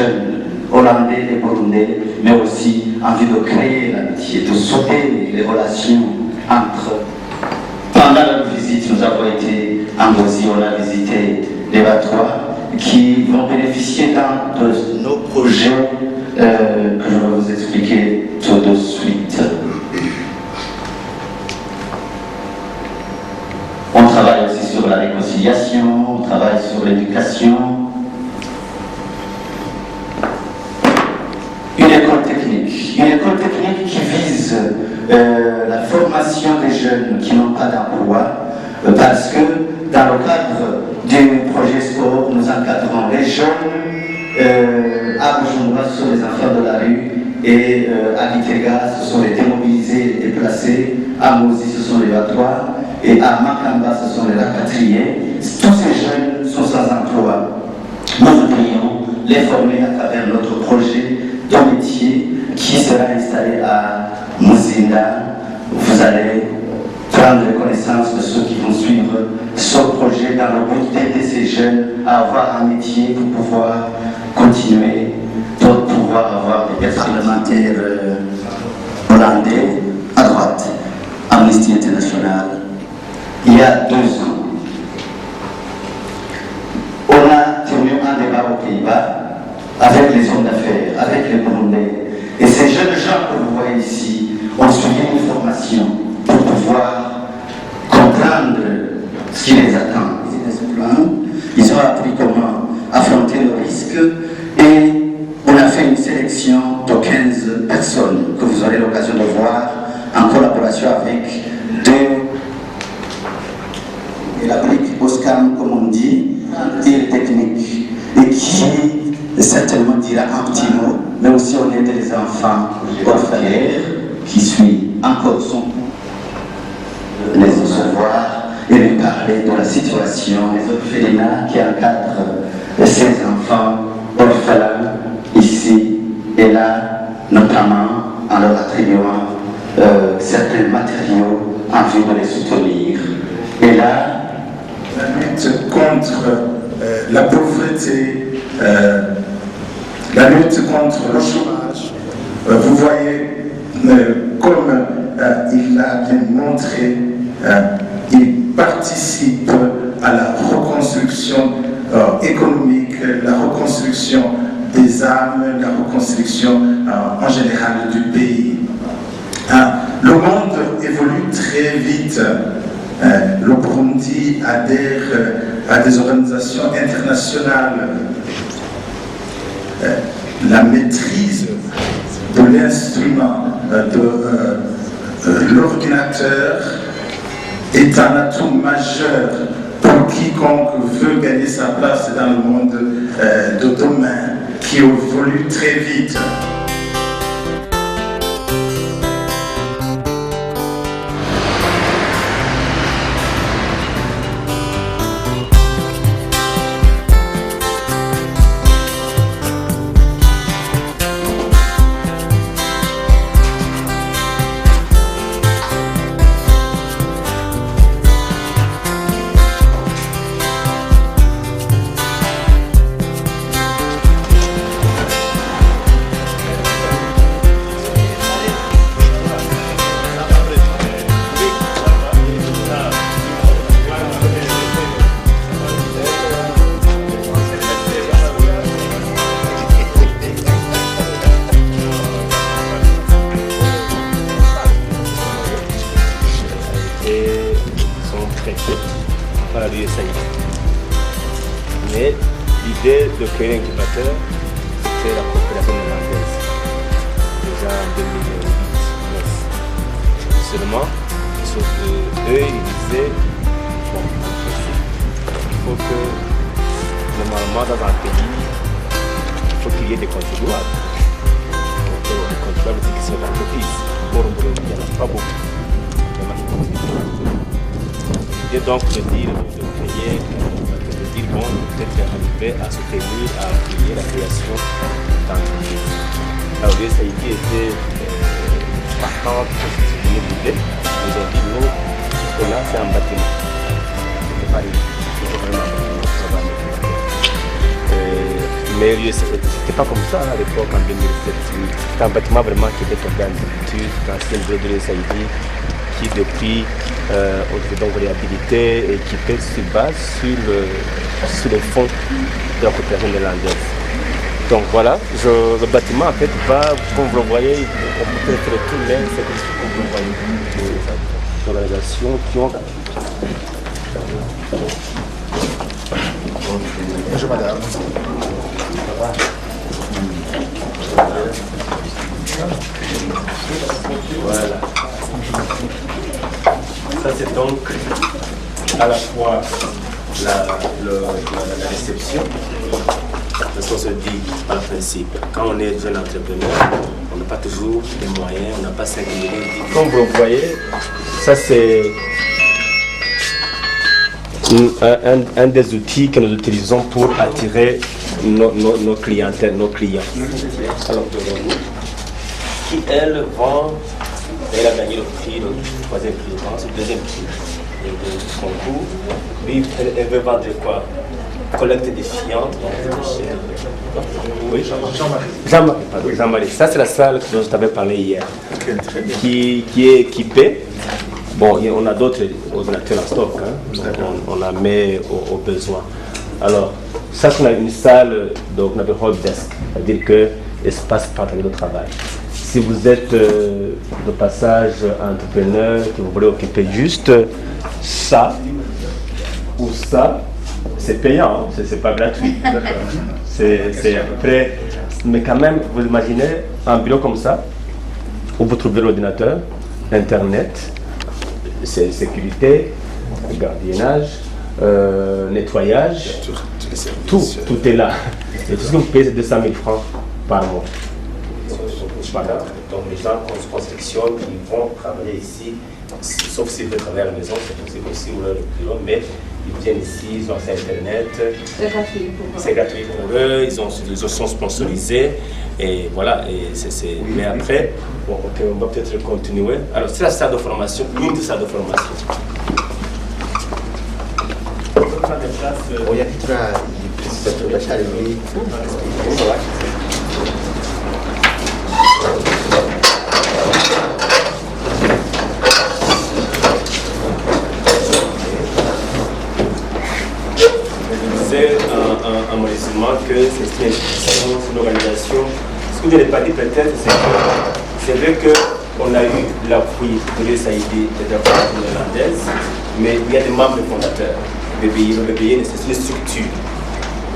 jeunes hollandais et burundais, mais aussi envie de créer l'amitié, de sauver les relations entre. Pendant notre visite, nous avons été en Gozi, on a visité les Batois qui vont bénéficier d'un de nos projets que je vais vous expliquer tout de suite. On travaille aussi sur la réconciliation, on travaille sur l'éducation. Une école technique qui vise la formation des jeunes qui n'ont pas d'emploi, parce que dans le cadre du projet sport, nous encadrons les jeunes. À Bujumbura, ce sont les enfants de la rue, et à Gitega, ce sont les démobilisés, les déplacés. À Mozi, ce sont les Batois, et à Makamba, ce sont les rapatriés. Tous ces jeunes sont sans emploi. Nous voudrions les former à travers notre projet de métier qui sera installé à Muzinda. Vous allez prendre connaissance de ceux qui vont suivre ce projet dans le but d'aider ces jeunes à avoir un métier pour pouvoir continuer, pour pouvoir avoir des parlementaires hollandais à droite, Amnesty International. Il y a 2 ans, on a tenu un débat aux Pays-Bas avec les hommes d'affaires, avec les Burundais. Et ces jeunes gens que vous voyez ici ont suivi une formation pour pouvoir comprendre ce qui les attend. Ils ont appris comment affronter le risque et on a fait une sélection de 15 personnes que vous aurez l'occasion de voir en collaboration avec la brique OSCAM, comme on dit, et le technique, et qui certainement dira un petit mot, mais aussi on aide les enfants orphelins qui suivent encore son les recevoir et lui parler de la situation des orphelinats qui encadrent ces enfants orphelins ici et là, notamment en leur attribuant certains matériaux en vue de les soutenir. Et là, la lutte contre la pauvreté, la lutte contre le chômage. Vous voyez, comme il a bien montré, il participe à la reconstruction économique, la reconstruction des âmes, la reconstruction en général du pays. Le monde évolue très vite. Le Burundi adhère à des organisations internationales. La maîtrise de l'instrument, de l'ordinateur est un atout majeur pour quiconque veut gagner sa place dans le monde de demain qui évolue très vite. par l'USAID. Mais l'idée de créer un incubateur, c'était la coopération hollandaise, déjà en 2008. Seulement, sauf qu'eux, ils disaient, bon, il faut que, normalement, dans un pays, il faut qu'il y ait des contribuables. Donc, les contribuables, c'est qui sont d'entreprise. Pour il n'y en a pas beaucoup. Et donc de dire, de créer, de dire bon, peut-être arriver à soutenir, à appuyer la création d'entreprises. La USAID était partante pour soutenir l'idée. Ils ont dit nous, que là c'est un bâtiment. C'est pas vraiment un bâtiment, ça va meilleur lieu. C'était pas comme ça à l'époque en 2007. C'était un bâtiment vraiment qui était tombé en désuétude, l'ancien bureau de l'USAID, qui depuis a été donc réhabilité et qui peut se base sur les fonds de la coopération néerlandaise. Donc voilà, le bâtiment en fait va, comme vous le voyez, on peut faire le tour, mais c'est comme vous le voyez, des organisations qui ont... Bonjour madame. Voilà. Ça c'est donc à la fois la réception, parce qu'on se dit en principe, quand on est jeune entrepreneur, on n'a pas toujours les moyens, on n'a pas 5 millions. Comme vous le voyez, ça c'est un des outils que nous utilisons pour attirer nos clientèles, nos clients. Alors, qui elles vont, elle a gagné le prix, le troisième prix, je pense, le deuxième prix du concours. Lui, elle veut vendre quoi? Collecte des fientes. Oui, Jean-Marie. Ça, c'est la salle dont je t'avais parlé hier, qui est équipée. Bon, on a d'autres ordinateurs en stock, hein. On en met au besoin. Alors, ça, c'est une salle, donc on appelle hot desk, c'est-à-dire que espace partagé de travail. Si vous êtes de passage entrepreneur, que vous voulez occuper juste ça ou ça, c'est payant, hein, c'est pas gratuit. C'est à peu près. Mais quand même, vous imaginez un bureau comme ça, où vous trouvez l'ordinateur, Internet, sécurité, gardiennage, nettoyage, tout est là. Et tout ce que vous payez, c'est 200 000 francs par mois. Voilà. Donc les gens qu'on sélectionne, ils vont travailler ici, sauf s'ils veulent travailler à la maison, c'est possible aussi, ou leur bureau, mais ils viennent ici, ils ont accès à Internet. C'est gratuit pour eux, ils sont sponsorisés. Et voilà, mais après, bon, on va peut-être continuer. Alors, c'est la salle de formation, une des salles de formation. C'est un mouvement que c'est une organisation. Ce que je n'ai pas dit peut-être, c'est vrai qu'on a eu l'appui de l'USAID et de la coopération néerlandaise, mais il y a des membres fondateurs. Le BBN, c'est une structure.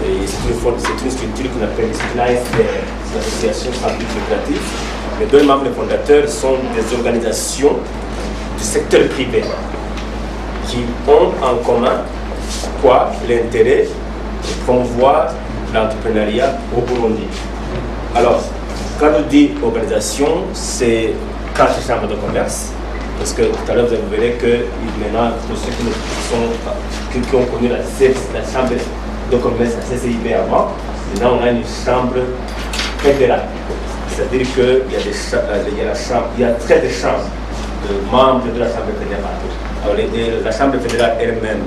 C'est une structure qu'on appelle l'AFR, l'Association sans but lucratif. Les deux membres fondateurs sont des organisations du secteur privé qui ont en commun quoi? L'intérêt de promouvoir l'entrepreneuriat au Burundi. Alors, quand on dit organisation, c'est 4 chambres de commerce, parce que tout à l'heure vous verrez que maintenant, tous ceux qui ont connu la chambre de commerce, la CCIB avant, maintenant on a une chambre fédérale. C'est-à-dire qu'il y a 13 chambres de membres de la chambre fédérale. Alors, la chambre fédérale elle-même,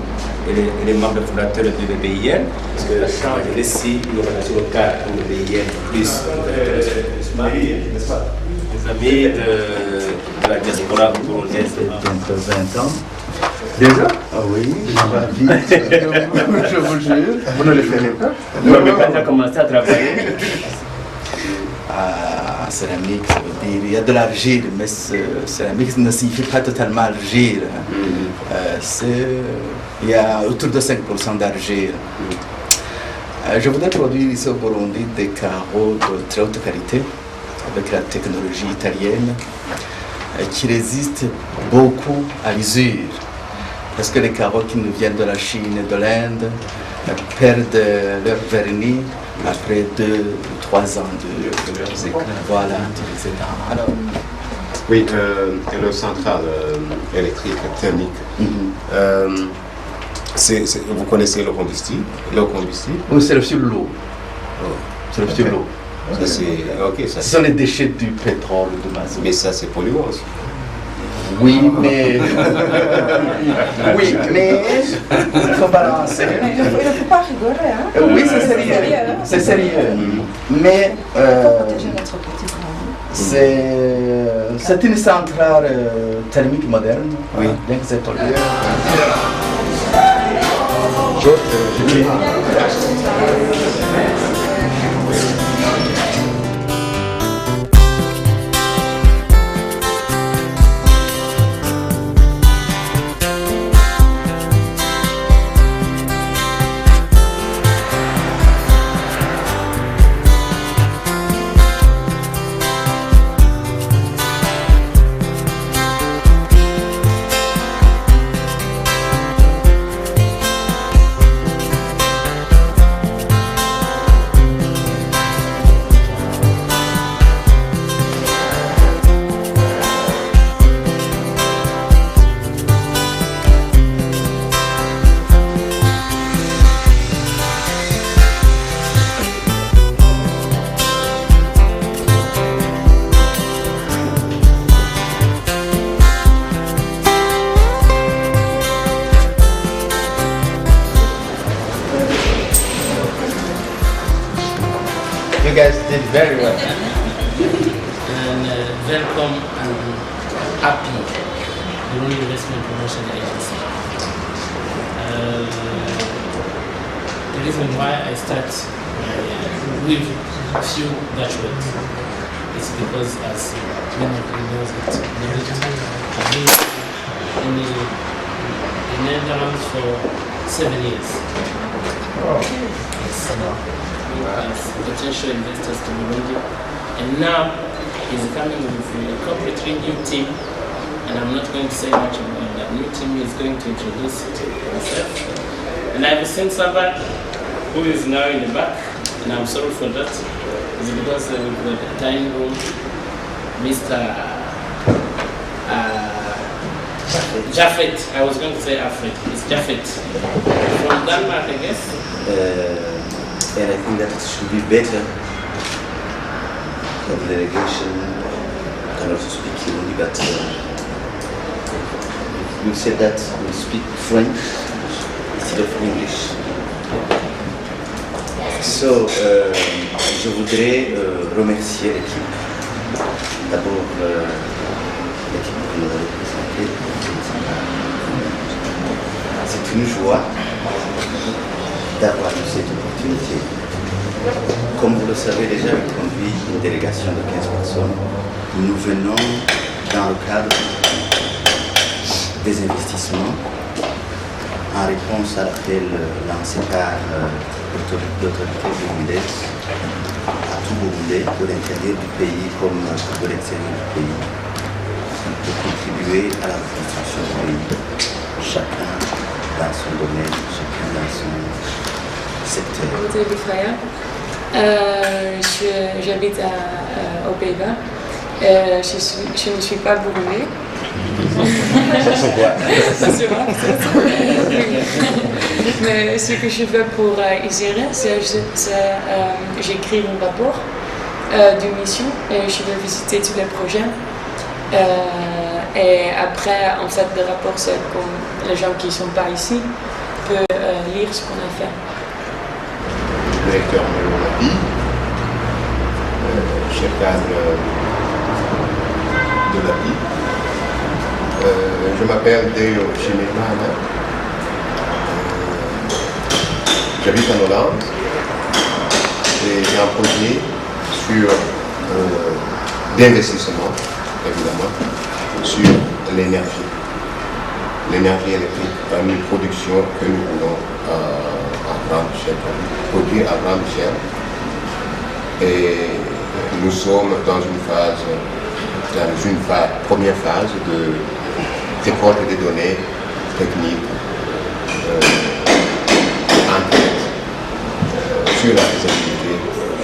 elle est membre fondateur de l'EBIN, parce que la chambre est aussi une organisation locale pour l'EBIN, plus les amis de la diaspora burundaise. Bientôt 20 ans. Déjà? Ah oui, Je vous jure. Vous ne le faites pas? Non, mais quand tu as commencé à travailler, céramique, ça veut dire il y a de l'argile, mais céramique ne signifie pas totalement argile. Il y a autour de 5% d'argile. Je voudrais produire ici au Burundi des carreaux de très haute qualité avec la technologie italienne qui résistent beaucoup à l'usure. Parce que les carreaux qui nous viennent de la Chine et de l'Inde perdent leur vernis après 2 ou 3 ans de voilà. Alors, oui, nos centrales électriques thermiques. Vous connaissez le combustible? Oui, c'est le fioul lourd. C'est le fioul lourd. Ça, c'est, okay, ça, ce sont les déchets du pétrole, du mazout. Mais ça, c'est polluant aussi. Oui, mais il faut balancer. Il ne faut pas rigoler, hein? Oui, c'est sérieux. C'est sérieux. Mais Protéger notre petit grand. c'est une centrale thermique moderne. Oui. Bien que c'est pollué. You guys did very well. And welcome and happy Burundi Investment Promotion Agency. The reason why I start with a few Dutch words is because, as many of you know, I've been in the Netherlands for 7 years. Oh. Yes. As potential investors to Burundi, and now he's coming with a completely new team, and I'm not going to say much about that new team. He's going to introduce himself, and I've seen somebody who is now in the back, and I'm sorry for that. It's because we've got a dining room, Mr. Jaffet. I was going to say Alfred. It's Jaffet from Denmark, I guess. And I think that it should be better that the delegation can also speak Kirundi, but you said that we speak French instead of English. So, je voudrais remercier l'équipe. D'abord, l'équipe que nous avons présentée. C'est une joie d'avoir eu cette opportunité. Comme vous le savez déjà, j'ai conduit une délégation de 15 personnes. Nous venons dans le cadre des investissements en réponse à l'appel lancé par l'autorité burundaise à tout Burundais, de l'intérieur du pays comme de l'extérieur du pays, de contribuer à la reconstruction du pays, chacun dans son domaine, chacun dans son secteur. J'habite aux Pays-Bas. Je ne suis pas burundais. Ça se voit. Mais ce que je fais pour Isere, c'est j'écris un rapport de mission et je vais visiter tous les projets. Et après, en fait, le rapport, c'est comme les gens qui ne sont pas ici peuvent lire ce qu'on a fait. Directeur de l'API, chef cadre de l'API. Je m'appelle Deo Chimemana. J'habite en Hollande et j'ai un projet sur d'investissement, évidemment, sur l'énergie. L'énergie électrique, une production que nous voulons à grande échelle, produire à grande échelle. Et nous sommes dans une première phase de récolte des données techniques sur la faisabilité,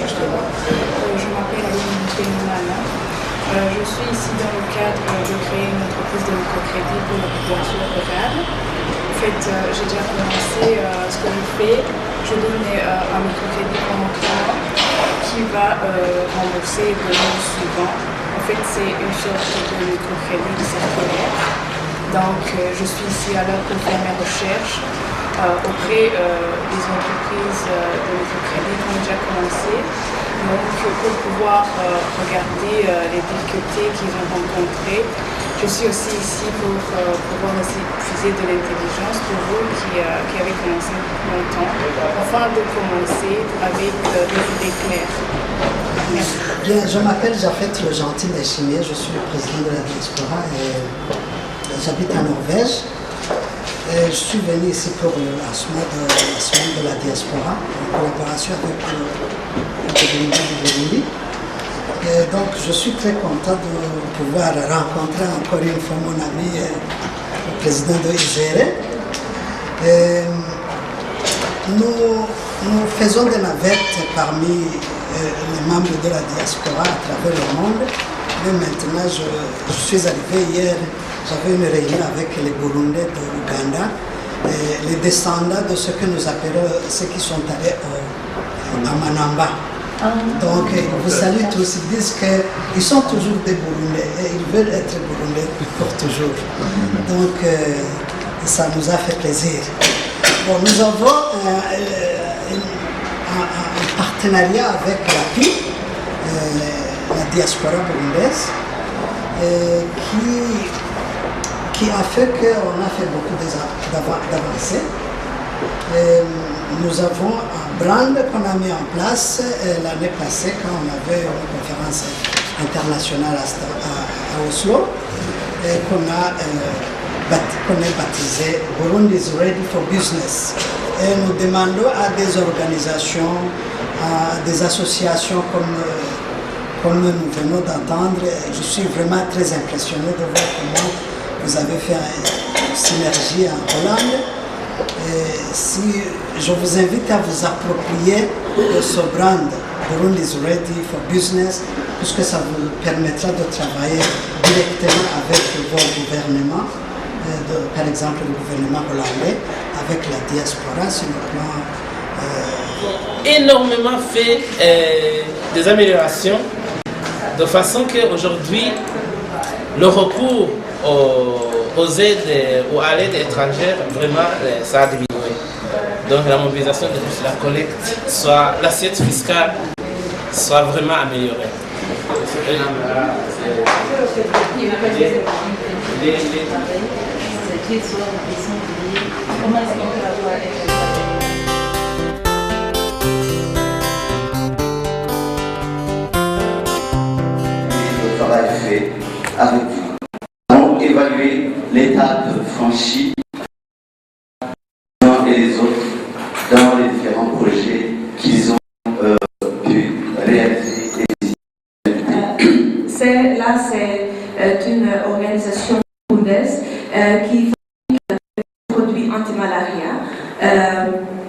justement. Je m'appelle Aline Benimana. Je suis ici dans le cadre de créer une entreprise de microcrédit pour la population locale. En fait, j'ai déjà commencé ce que je fais. Je donne un microcrédit à mon client qui va rembourser le mois suivant. En fait, c'est une sorte de microcrédit circulaire. Donc, je suis ici alors pour faire mes recherches auprès des entreprises de microcrédit qui ont déjà commencé. Donc, pour pouvoir regarder les difficultés qu'ils ont rencontrées. Je suis aussi ici pour pouvoir aussi puiser de l'intelligence pour vous qui avez commencé longtemps, afin de commencer avec des idées claires. Merci. Bien, je m'appelle Jafet Le Gentil Lechimier, je suis le président de la diaspora et j'habite en Norvège. Et je suis venu ici pour la semaine de la diaspora, en collaboration avec le gouvernement du Burundi. Et donc je suis très content de pouvoir rencontrer encore une fois mon ami, le président de IGR. Nous faisons des navettes parmi les membres de la diaspora à travers le monde. Mais maintenant, je suis arrivé hier, j'avais une réunion avec les Burundais de l'Ouganda, les descendants de ce que nous appelons, ceux qui sont allés à Manamba. Donc, ils vous saluent tous, ils disent qu'ils sont toujours des Burundais et ils veulent être Burundais pour toujours. Donc, ça nous a fait plaisir. Bon, nous avons un partenariat avec l'API, la diaspora burundaise, qui a fait qu'on a fait beaucoup d'avancées. Nous avons un brand qu'on a mis en place l'année passée quand on avait une conférence internationale à Oslo et qu'on est baptisé Burundi is Ready for Business. Et nous demandons à des organisations, à des associations comme nous venons d'entendre. Je suis vraiment très impressionné de voir comment vous avez fait une synergie en Hollande. Et si je vous invite à vous approprier de ce brand Burundi is Ready for Business, puisque ça vous permettra de travailler directement avec vos gouvernements, par exemple le gouvernement hollandais, avec la diaspora sur le plan... Énormément fait des améliorations, de façon qu'aujourd'hui, le recours aux aides ou à l'aide étrangère, vraiment, ça a diminué. Donc la mobilisation de la collecte, soit l'assiette fiscale, soit vraiment améliorée. Le travail fait avec vous. Nous allons évaluer l'étape franchie les uns et les autres dans les différents projets qu'ils ont pu réaliser et visiter. Là, c'est une organisation burundaise qui fabrique des produits anti-malaria.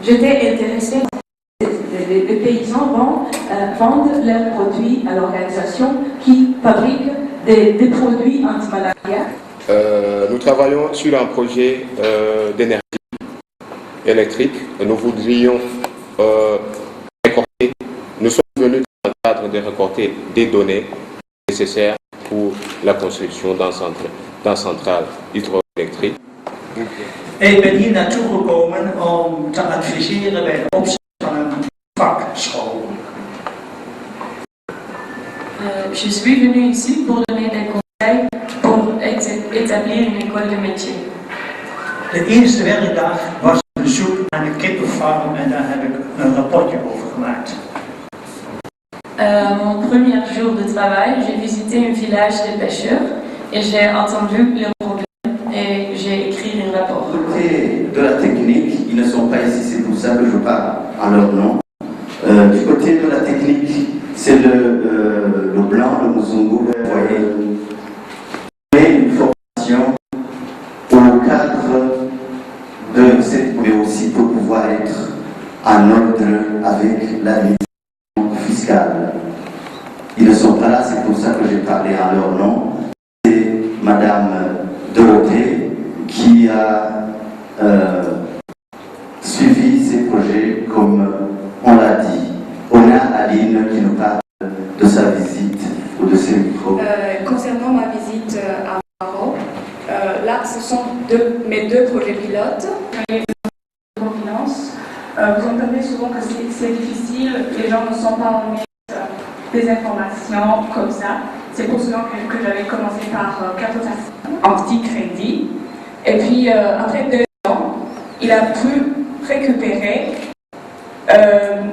J'étais intéressée parce que les paysans vendent leurs produits à l'organisation qui fabrique des produits anti-malaria. Nous travaillons sur un projet d'énergie électrique. Nous voudrions récolter. Nous sommes venus dans le cadre de récolter des données nécessaires pour la construction d'un centrale hydroélectrique. Ik ben hier naartoe gekomen om te adviseren bij de opzet van een vakschool. Je suis venue ici pour donner des conseils pour établir une école de métier. De eerste werkdag was een bezoek aan de kippenfarm en daar heb ik een rapportje over gemaakt. Mon premier jour de travail, j'ai visité un village de pêcheurs et j'ai entendu leurs problèmes et j'ai écrit un rapport. Du côté de la technique, ils ne sont pas ici, c'est pour ça que je parle en leur nom. Du côté de la technique, c'est le blanc, le Muzungu. Vous voyez, une formation au cadre de cette, mais aussi pour pouvoir être en ordre avec l'administration fiscale. Ils ne sont pas là, c'est pour ça que j'ai parlé en leur nom. C'est Madame Dorothée qui a suivi ces projets comme on l'a dit. On a Aline qui nous parle de sa visite ou de ses micros. Concernant ma visite à Maroc, là là, ce sont mes deux projets pilotes. Vous entendez souvent que c'est difficile, les gens ne sont pas honnêtes des informations comme ça. C'est pour cela que j'avais commencé par cartographie en petit crédit. Et puis après 2 ans, il a pu récupérer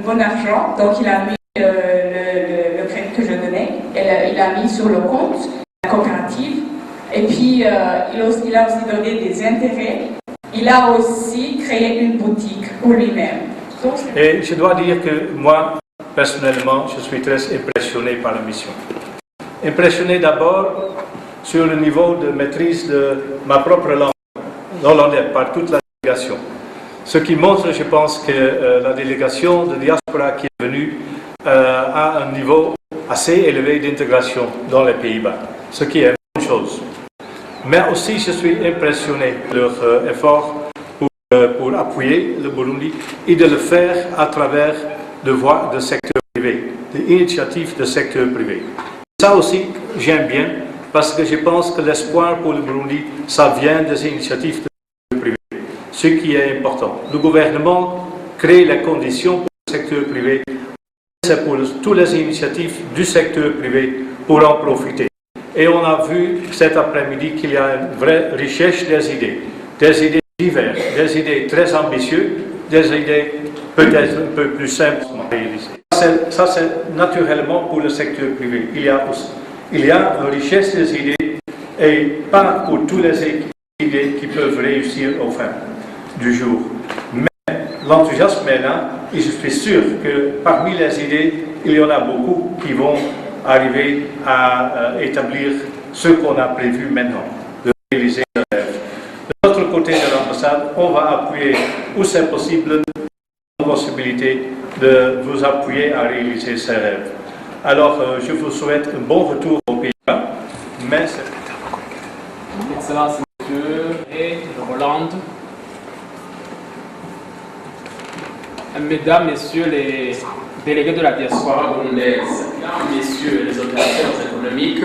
mon argent. Donc il a mis le crédit que je donnais, il a mis sur le compte de la coopérative. Et puis il a aussi donné des intérêts. Il a aussi créé une boutique pour lui-même. Et je dois dire que moi, personnellement, je suis très impressionné par la mission. Impressionné d'abord sur le niveau de maîtrise de ma propre langue, l'hollandais, par toute la délégation. Ce qui montre, je pense, que la délégation de diaspora qui est venue a un niveau assez élevé d'intégration dans les Pays-Bas, ce qui est une bonne chose. Mais aussi, je suis impressionné de leur effort pour appuyer le Burundi et de le faire à travers de voies de secteur privé, des initiatives de secteur privé. Ça aussi, j'aime bien, parce que je pense que l'espoir pour le Burundi, ça vient des initiatives de secteur privé, ce qui est important. Le gouvernement crée les conditions pour le secteur privé, c'est pour toutes les initiatives du secteur privé pour en profiter. Et on a vu cet après-midi qu'il y a une vraie richesse des idées diverses, des idées très ambitieuses, des idées peut-être un peu plus simples à réaliser. Ça c'est naturellement pour le secteur privé. Il y a une richesse des idées et pas pour toutes les idées qui peuvent réussir au fin du jour. Mais l'enthousiasme est là et je suis sûr que parmi les idées, il y en a beaucoup qui vont arriver à établir ce qu'on a prévu maintenant, de réaliser le rêve. De l'autre côté de l'ambassade, on va appuyer où c'est possible la possibilité de vous appuyer à réaliser ces rêves. Alors, je vous souhaite un bon retour au Pays-Bas. Mais Excellences, Monsieur et Hollande, Mesdames, Messieurs les délégués de la diaspora burundaise, Mesdames, Messieurs les opérateurs économiques,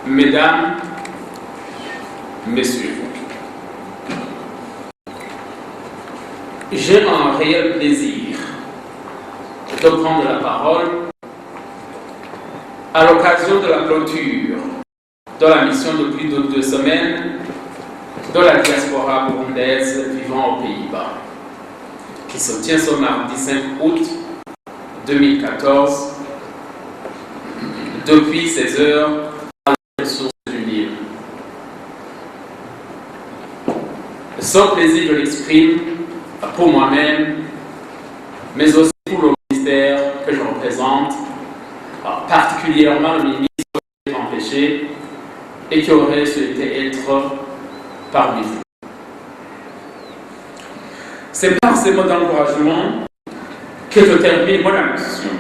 Mesdames, Messieurs, j'ai un réel plaisir de prendre la parole à l'occasion de la clôture de la mission de plus de 2 semaines de la diaspora burundaise vivant aux Pays-Bas, qui se tient ce mardi 5 août 2014, depuis 16 heures à la source du Nil. Ce plaisir, je l'exprime pour moi-même, mais aussi pour le ministère que je représente, particulièrement le ministre qui est empêché et qui aurait souhaité être parmi vous. C'est par ces mots d'encouragement que je termine mon allocution,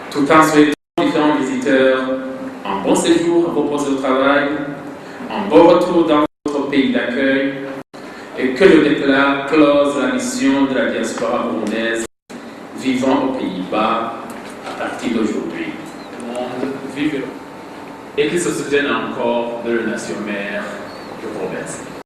tout en souhaitant aux différents visiteurs un bon séjour à vos postes de travail, un bon retour dans votre pays d'accueil, et que je déclare close la mission de la diaspora burundaise vivant aux Pays-Bas à partir d'aujourd'hui. Le monde vive et qu'il se souvienne encore de la nation mère. Je vous remercie.